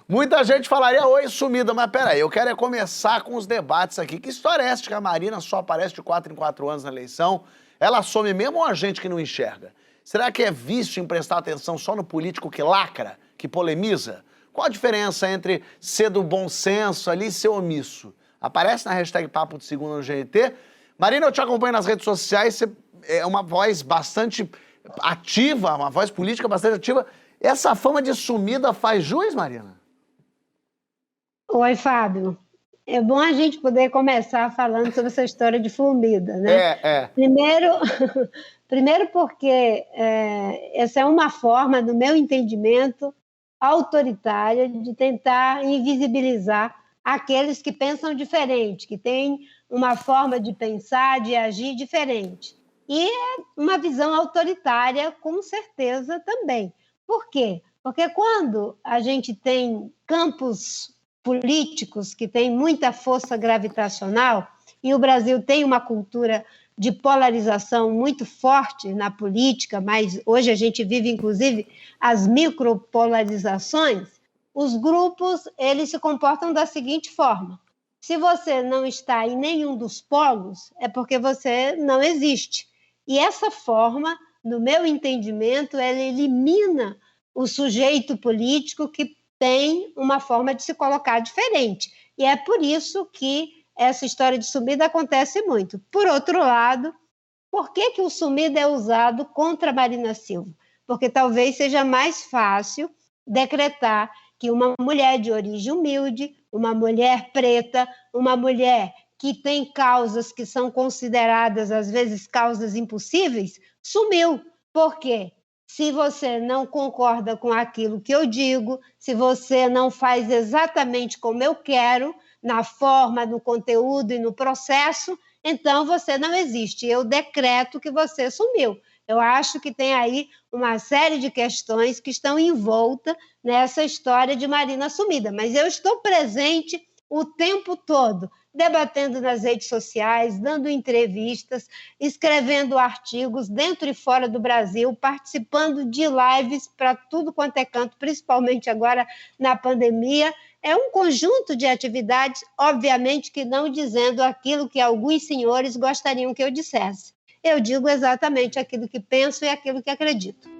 Muita gente falaria, oi, sumida, mas peraí, eu quero começar com os debates aqui. Que história é essa de que a Marina só aparece de 4 em 4 anos na eleição? Ela some mesmo ou a gente que não enxerga? Será que é vício em prestar atenção só no político que lacra, que polemiza? Qual a diferença entre ser do bom senso ali e ser omisso? Aparece na hashtag Papo de Segunda no GNT. Marina, eu te acompanho nas redes sociais, você é uma voz bastante ativa, uma voz política bastante ativa. Essa fama de sumida faz jus, Marina? Oi, Fábio. É bom a gente poder começar falando sobre essa história de sumida, né? Primeiro, primeiro porque essa é uma forma, no meu entendimento, autoritária de tentar invisibilizar aqueles que pensam diferente, que têm uma forma de pensar, de agir diferente. E é uma visão autoritária, com certeza, também. Por quê? Porque quando a gente tem campos políticos que têm muita força gravitacional, e o Brasil tem uma cultura de polarização muito forte na política, mas hoje a gente vive, inclusive, as micropolarizações, os grupos eles se comportam da seguinte forma: se você não está em nenhum dos polos, é porque você não existe. E essa forma, no meu entendimento, ela elimina o sujeito político que tem uma forma de se colocar diferente. E é por isso que essa história de sumida acontece muito. Por outro lado, por que o sumida é usado contra Marina Silva? Porque talvez seja mais fácil decretar que uma mulher de origem humilde, uma mulher preta, uma mulher que tem causas que são consideradas, às vezes, causas impossíveis, sumiu. Por quê? Se você não concorda com aquilo que eu digo, se você não faz exatamente como eu quero, na forma, no conteúdo e no processo, então você não existe. Eu decreto que você sumiu. Eu acho que tem aí uma série de questões que estão envoltas nessa história de Marina sumida, mas eu estou presente o tempo todo, debatendo nas redes sociais, dando entrevistas, escrevendo artigos dentro e fora do Brasil, participando de lives para tudo quanto é canto, principalmente agora na pandemia. É um conjunto de atividades, obviamente que não dizendo aquilo que alguns senhores gostariam que eu dissesse. Eu digo exatamente aquilo que penso e aquilo que acredito.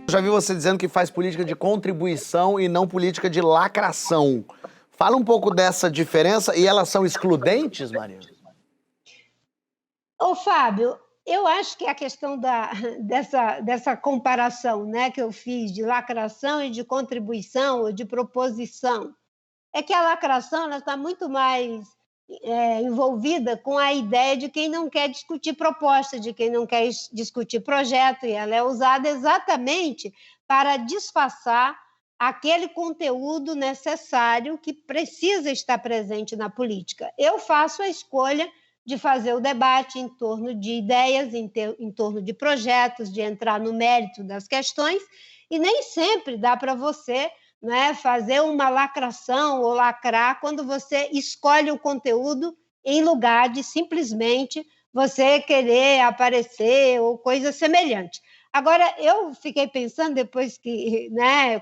Já vi você dizendo que faz política de contribuição e não política de lacração. Fala um pouco dessa diferença e elas são excludentes, Marina? Ô, Fábio, eu acho que a questão dessa comparação, né, que eu fiz de lacração e de contribuição ou de proposição, é que a lacração está muito mais envolvida com a ideia de quem não quer discutir proposta, de quem não quer discutir projeto, e ela é usada exatamente para disfarçar aquele conteúdo necessário que precisa estar presente na política. Eu faço a escolha de fazer o debate em torno de ideias, em torno de projetos, de entrar no mérito das questões, e nem sempre dá para você, né, fazer uma lacração ou lacrar quando você escolhe o conteúdo em lugar de simplesmente você querer aparecer ou coisa semelhante. Agora, eu fiquei pensando, depois que, né,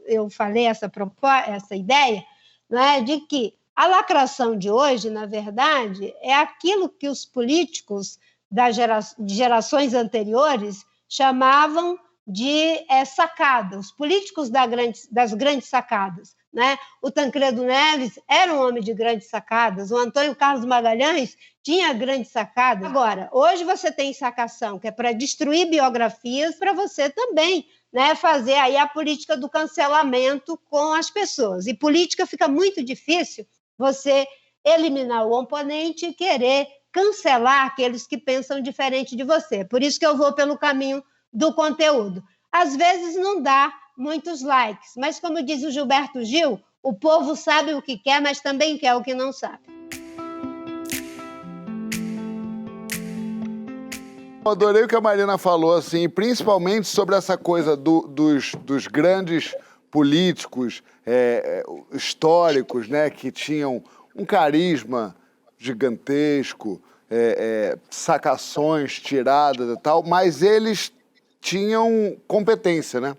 eu falei essa ideia, né, de que a lacração de hoje, na verdade, é aquilo que os políticos de gerações anteriores chamavam de sacada, os políticos das grandes sacadas. Né? O Tancredo Neves era um homem de grandes sacadas, o Antônio Carlos Magalhães tinha grandes sacadas. Agora, hoje você tem sacação, que é para destruir biografias, para você também, né, fazer aí a política do cancelamento com as pessoas. E política fica muito difícil você eliminar o oponente e querer cancelar aqueles que pensam diferente de você. Por isso que eu vou pelo caminho do conteúdo. Às vezes não dá muitos likes, mas como diz o Gilberto Gil, o povo sabe o que quer, mas também quer o que não sabe. Eu adorei o que a Marina falou, assim, principalmente sobre essa coisa dos grandes políticos históricos, né, que tinham um carisma gigantesco, sacações tiradas e tal, mas eles tinham competência, né?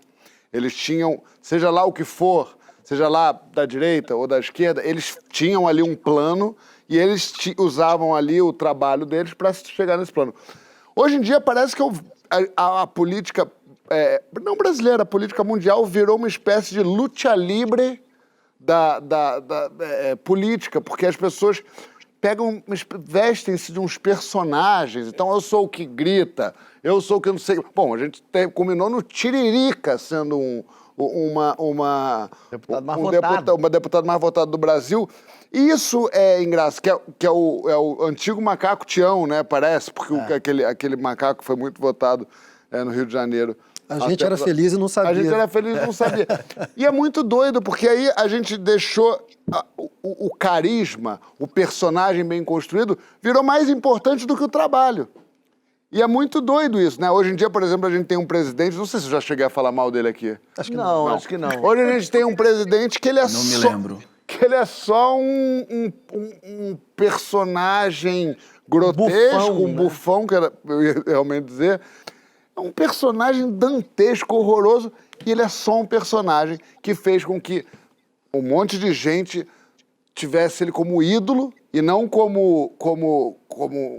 Eles tinham, seja lá o que for, seja lá da direita ou da esquerda, eles tinham ali um plano e eles usavam ali o trabalho deles para chegar nesse plano. Hoje em dia parece que a política, não brasileira, a política mundial virou uma espécie de luta livre da política, porque as pessoas vestem-se de uns personagens. Então, eu sou o que grita, eu sou o que não sei... Bom, a gente culminou no Tiririca sendo uma deputada mais votada do Brasil. E isso é engraçado, que é o antigo macaco Tião, né? Parece, porque aquele macaco foi muito votado no Rio de Janeiro. A gente era feliz e não sabia. A gente era feliz e não sabia. E é muito doido, porque aí a gente deixou o carisma, o personagem bem construído, virou mais importante do que o trabalho. E é muito doido isso, né? Hoje em dia, por exemplo, a gente tem um presidente, não sei se eu já cheguei a falar mal dele aqui. Acho que não. Acho que não. Hoje a gente tem um presidente que ele é Não me lembro. Que ele é só um personagem grotesco, bufão, um bufão, que eu ia realmente dizer. É um personagem dantesco, horroroso, e ele é só um personagem que fez com que um monte de gente tivesse ele como ídolo e não como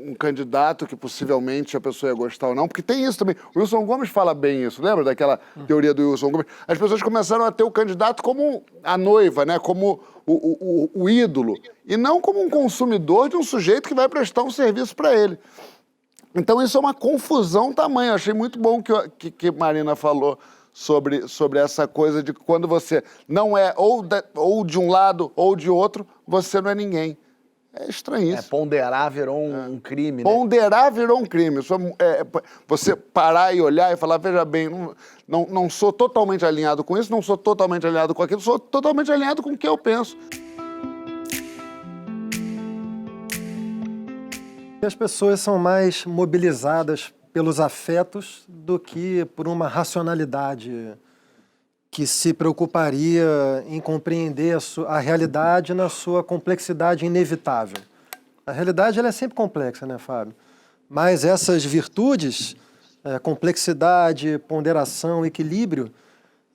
um candidato que possivelmente a pessoa ia gostar ou não, porque tem isso também. O Wilson Gomes fala bem isso, lembra daquela teoria do Wilson Gomes? As pessoas começaram a ter o candidato como a noiva, né? Como o ídolo, e não como um consumidor de um sujeito que vai prestar um serviço para ele. Então isso é uma confusão tamanha. Eu achei muito bom que Marina falou sobre essa coisa de que quando você não é ou de um lado ou de outro, você não é ninguém. É estranhíssimo. Ponderar virou um crime, né? Ponderar virou um crime. Você parar e olhar e falar, veja bem, não sou totalmente alinhado com isso, não sou totalmente alinhado com aquilo, sou totalmente alinhado com o que eu penso. As pessoas são mais mobilizadas pelos afetos do que por uma racionalidade que se preocuparia em compreender a realidade na sua complexidade inevitável. A realidade ela é sempre complexa, né, Fábio? Mas essas virtudes, complexidade, ponderação, equilíbrio,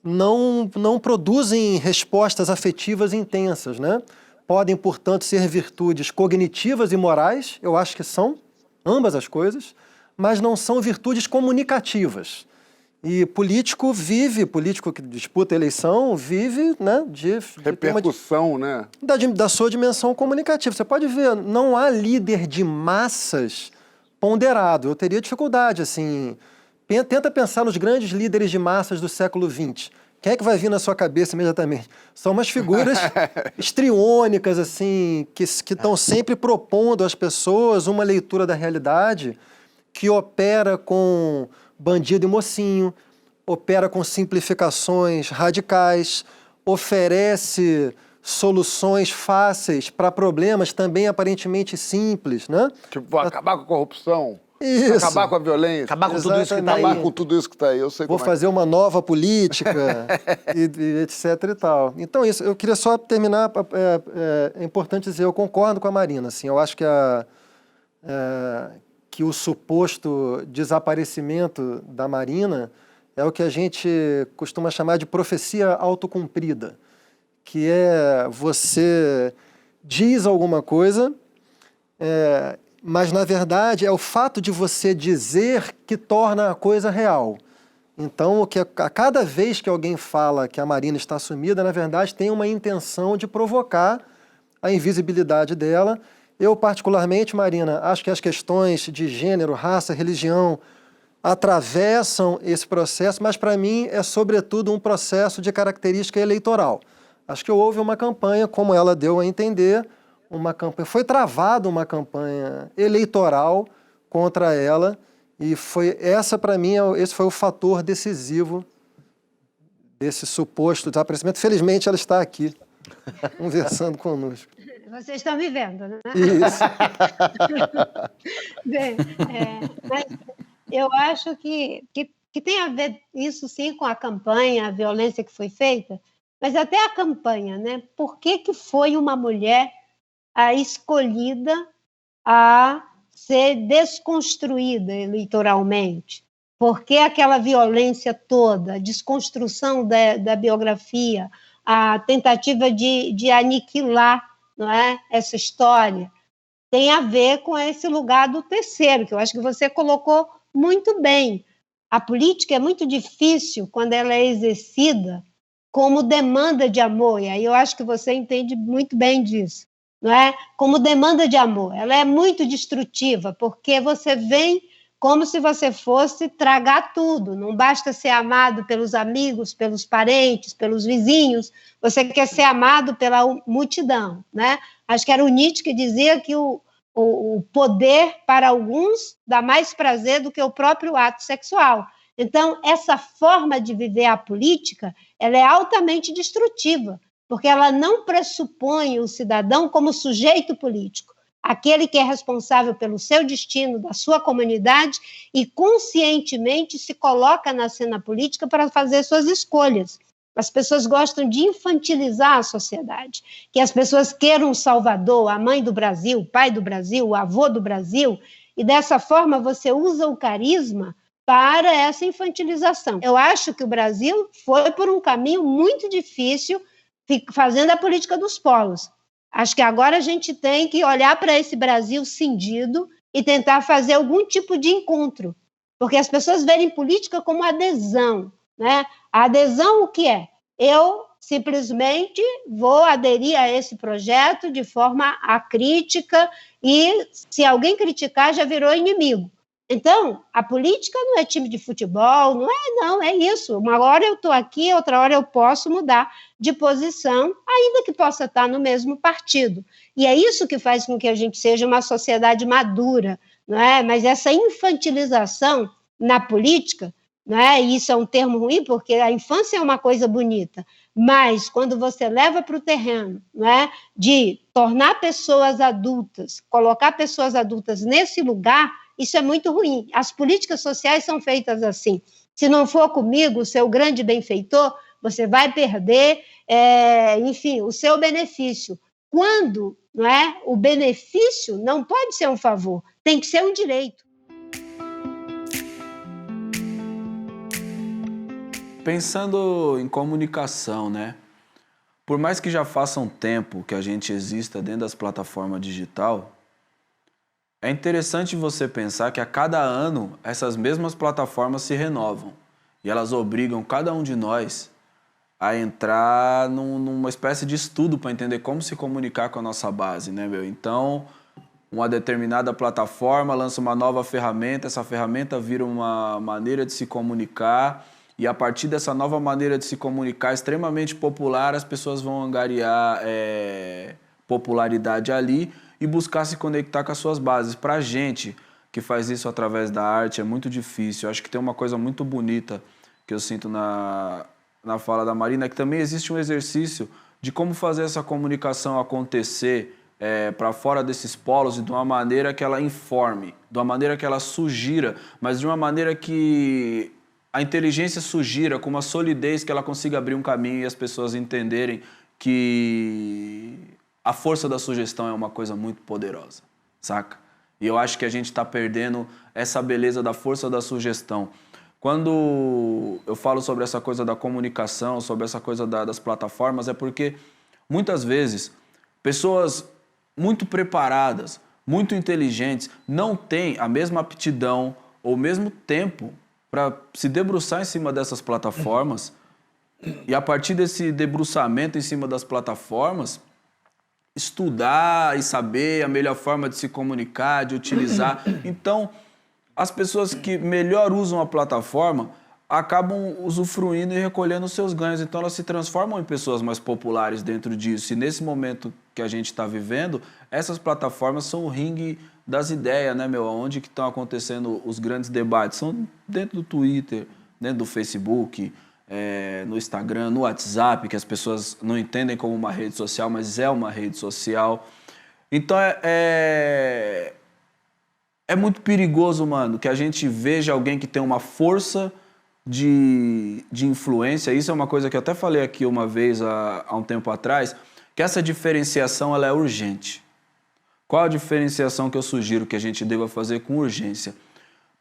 não produzem respostas afetivas intensas, né? Podem, portanto, ser virtudes cognitivas e morais, eu acho que são, ambas as coisas, mas não são virtudes comunicativas. E político que disputa a eleição, vive, né, de repercussão, né? Da sua dimensão comunicativa. Você pode ver, não há líder de massas ponderado. Eu teria dificuldade, assim. Tenta pensar nos grandes líderes de massas do século XX. Quem é que vai vir na sua cabeça imediatamente? São umas figuras histriônicas, assim, que estão sempre propondo às pessoas uma leitura da realidade que opera com bandido e mocinho, opera com simplificações radicais, oferece soluções fáceis para problemas também aparentemente simples, né? Tipo, acabar com a corrupção. Isso. Acabar com a violência. Acabar com tudo isso que tá aí. Acabar com tudo isso que tá aí. Eu sei Vou fazer uma nova política, e etc e tal. Então, isso, eu queria só terminar. É importante dizer, eu concordo com a Marina. Assim, eu acho que o suposto desaparecimento da Marina é o que a gente costuma chamar de profecia autocumprida, que é você diz alguma coisa, mas, na verdade, é o fato de você dizer que torna a coisa real. Então, a cada vez que alguém fala que a Marina está sumida, na verdade, tem uma intenção de provocar a invisibilidade dela. Eu, particularmente, Marina, acho que as questões de gênero, raça, religião atravessam esse processo, mas, para mim, é, sobretudo, um processo de característica eleitoral. Acho que houve uma campanha, como ela deu a entender, foi travada uma campanha eleitoral contra ela, e para mim, esse foi o fator decisivo desse suposto desaparecimento. Felizmente, ela está aqui, conversando conosco. Vocês estão me vendo, né? Isso. Bem, mas eu acho que tem a ver isso, sim, com a campanha, a violência que foi feita, mas até a campanha, né? Por que foi uma mulher a escolhida a ser desconstruída eleitoralmente? Por que aquela violência toda, a desconstrução da biografia, a tentativa de aniquilar, não é, essa história, tem a ver com esse lugar do terceiro, que eu acho que você colocou muito bem. A política é muito difícil quando ela é exercida como demanda de amor, e aí eu acho que você entende muito bem disso, não é? Como demanda de amor. Ela é muito destrutiva, porque você vem como se você fosse tragar tudo, não basta ser amado pelos amigos, pelos parentes, pelos vizinhos, você quer ser amado pela multidão, né? Acho que era o Nietzsche que dizia que o poder, para alguns, dá mais prazer do que o próprio ato sexual. Então, essa forma de viver a política, ela é altamente destrutiva, porque ela não pressupõe o cidadão como sujeito político, aquele que é responsável pelo seu destino, da sua comunidade, e conscientemente se coloca na cena política para fazer suas escolhas. As pessoas gostam de infantilizar a sociedade, que as pessoas queiram um salvador, a mãe do Brasil, o pai do Brasil, o avô do Brasil, e dessa forma você usa o carisma para essa infantilização. Eu acho que o Brasil foi por um caminho muito difícil, fazendo a política dos polos. Acho que agora a gente tem que olhar para esse Brasil cindido e tentar fazer algum tipo de encontro, porque as pessoas verem política como adesão, né? A adesão, o que é? Eu simplesmente vou aderir a esse projeto de forma acrítica e, se alguém criticar, já virou inimigo. Então, a política não é time de futebol, não, é isso. Uma hora eu estou aqui, outra hora eu posso mudar de posição, ainda que possa estar no mesmo partido. E é isso que faz com que a gente seja uma sociedade madura, não é? Mas essa infantilização na política, não é? E isso é um termo ruim, porque a infância é uma coisa bonita, mas quando você leva para o terreno, não é? De tornar pessoas adultas, colocar pessoas adultas nesse lugar, isso é muito ruim. As políticas sociais são feitas assim. Se não for comigo, o seu grande benfeitor, você vai perder, enfim, o seu benefício. Quando, não é? O benefício não pode ser um favor, tem que ser um direito. Pensando em comunicação, né? Por mais que já faça um tempo que a gente exista dentro das plataformas digital, é interessante você pensar que a cada ano essas mesmas plataformas se renovam e elas obrigam cada um de nós a entrar numa espécie de estudo para entender como se comunicar com a nossa base, né, meu? Então, uma determinada plataforma lança uma nova ferramenta, essa ferramenta vira uma maneira de se comunicar e a partir dessa nova maneira de se comunicar extremamente popular, as pessoas vão angariar popularidade ali e buscar se conectar com as suas bases. Para a gente que faz isso através da arte é muito difícil. Eu acho que tem uma coisa muito bonita que eu sinto na fala da Marina, que também existe um exercício de como fazer essa comunicação acontecer para fora desses polos e de uma maneira que ela informe, de uma maneira que ela sugira, mas de uma maneira que a inteligência sugira com uma solidez que ela consiga abrir um caminho e as pessoas entenderem que a força da sugestão é uma coisa muito poderosa, saca? E eu acho que a gente está perdendo essa beleza da força da sugestão. Quando eu falo sobre essa coisa da comunicação, sobre essa coisa das plataformas, é porque muitas vezes pessoas muito preparadas, muito inteligentes, não têm a mesma aptidão ou o mesmo tempo para se debruçar em cima dessas plataformas e a partir desse debruçamento em cima das plataformas, estudar e saber a melhor forma de se comunicar, de utilizar. Então, as pessoas que melhor usam a plataforma acabam usufruindo e recolhendo os seus ganhos. Então, elas se transformam em pessoas mais populares dentro disso. E nesse momento que a gente está vivendo, essas plataformas são o ringue das ideias, né, meu? Onde que estão acontecendo os grandes debates? São dentro do Twitter, dentro do Facebook, no Instagram, no WhatsApp, que as pessoas não entendem como uma rede social, mas é uma rede social. Então é muito perigoso, mano, que a gente veja alguém que tem uma força de influência. Isso é uma coisa que eu até falei aqui uma vez, há um tempo atrás, que essa diferenciação ela é urgente. Qual a diferenciação que eu sugiro que a gente deva fazer com urgência?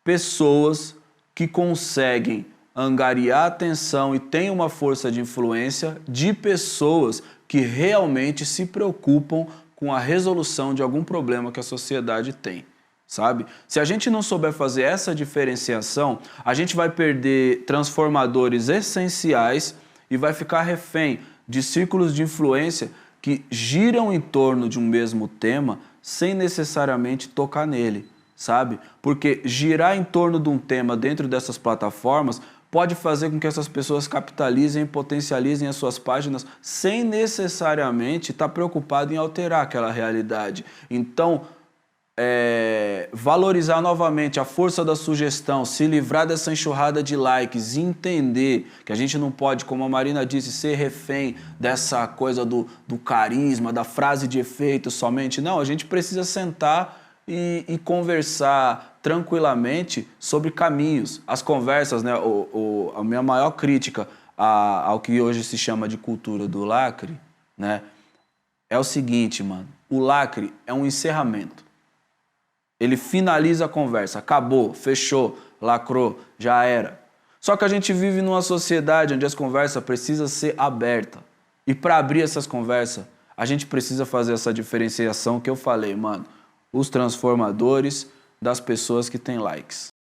Pessoas que conseguem angariar atenção e têm uma força de influência de pessoas que realmente se preocupam com a resolução de algum problema que a sociedade tem, sabe? Se a gente não souber fazer essa diferenciação, a gente vai perder transformadores essenciais e vai ficar refém de círculos de influência que giram em torno de um mesmo tema sem necessariamente tocar nele, sabe? Porque girar em torno de um tema dentro dessas plataformas pode fazer com que essas pessoas capitalizem e potencializem as suas páginas sem necessariamente estar preocupado em alterar aquela realidade. Então, valorizar novamente a força da sugestão, se livrar dessa enxurrada de likes e entender que a gente não pode, como a Marina disse, ser refém dessa coisa do carisma, da frase de efeito somente. Não, a gente precisa sentar e conversar tranquilamente sobre caminhos. As conversas, né, a minha maior crítica ao que hoje se chama de cultura do lacre, né, é o seguinte, mano. O lacre é um encerramento. Ele finaliza a conversa. Acabou, fechou, lacrou, já era. Só que a gente vive numa sociedade onde as conversas precisam ser abertas. E para abrir essas conversas, a gente precisa fazer essa diferenciação que eu falei, mano. Os transformadores das pessoas que têm likes.